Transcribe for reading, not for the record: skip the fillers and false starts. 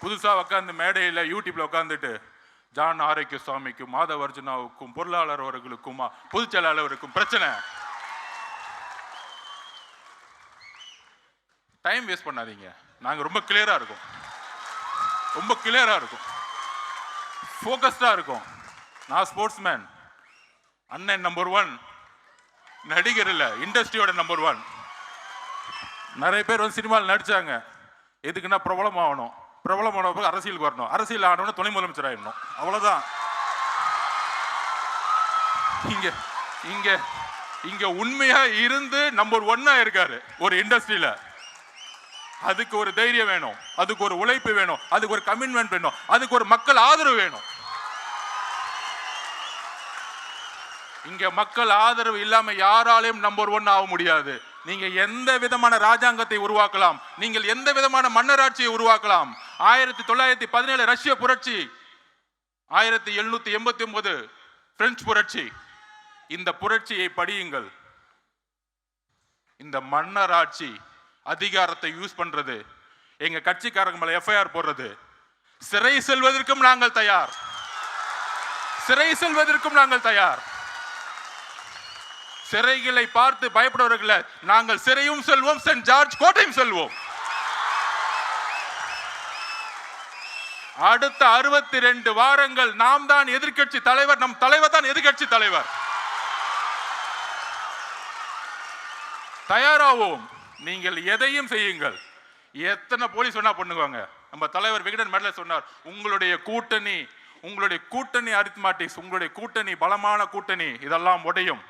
புதுசாக உட்காந்து மேடையில் யூடியூப்ல உட்காந்துட்டு ஜான் ஆரோக்கிய சுவாமிக்கும் மாதவர்ஜுனாவுக்கும் பொருளாளர் அவர்களுக்கும் பொதுச் செயலாளருக்கும் பிரச்சனை. டைம் வேஸ்ட் பண்ணாதீங்க. நாங்க ரொம்ப கிளியரா இருக்கோம், ரொம்ப கிளியரா இருக்கும், ஃபோக்கஸ்டா இருக்கும். நான் ஸ்போர்ட்ஸ் மேன், அண்ணன் நம்பர் 1, நடிகர் இல்ல, இண்டஸ்ட்ரியோட நம்பர் 1. நிறைய பேர் வந்து சினிமாவில் நடிச்சாங்க. எதுக்குன்னா பிரபலம் ஆகணும், பிரபலம் ஆன போது அரசியலுக்கு வரணும், அரசியல் ஆனவன துணை முதலமைச்சர் ஆயிடணும், அவ்வளவுதான். இங்க இங்க இங்க உண்மையா இருந்து நம்பர் 1 இருக்காரு ஒரு இண்டஸ்ட்ரியில. அதுக்கு ஒரு தைரியம் வேணும், அதுக்கு ஒரு உழைப்பு வேணும், அதுக்கு ஒரு கமிட்மெண்ட் வேணும், அதுக்கு ஒரு மக்கள் ஆதரவு வேணும். இங்க மக்கள் ஆதரவு இல்லாம யாராலையும் நம்பர் 1 ஆக முடியாது. நீங்க எந்த விதமான ராஜாங்கத்தை உருவாக்கலாம், நீங்கள் எந்த விதமான மன்னராட்சியை உருவாக்கலாம். 1917 ரஷ்ய புரட்சி, 1789 பிரெஞ்சு புரட்சி, இந்த புரட்சியை படியுங்கள். இந்த மன்னராட்சி அதிகாரத்தை யூஸ் பண்றது, எங்க கட்சிக்காரங்க மேல எஃப்ஐஆர் போடுறது, சிறை செல்வதற்கும் நாங்கள் தயார், சிறை செல்வதற்கும் நாங்கள் தயார். சிறைகளை பார்த்து பயப்படுவர்களை நாங்கள் சிறையும் செல்வோம், சென்ட் ஜார்ஜ் கோட்டையும் செல்வோம். அடுத்த 62 வாரங்கள் நாம் தான் எதிர்க்கட்சி தலைவர், நம் தலைவர் தான் எதிர்க்கட்சி தலைவர். தயாராவோம், நீங்கள் எதையும் செய்யுங்கள். எத்தனை போலீஸ் சொன்னா பண்ணுவாங்க. நம்ம தலைவர் விகடன் மேடல சொன்னார், உங்களுடைய கூட்டணி அரித்மாட்டிக்ஸ், உங்களுடைய கூட்டணி பலமான கூட்டணி, இதெல்லாம் உடையும்.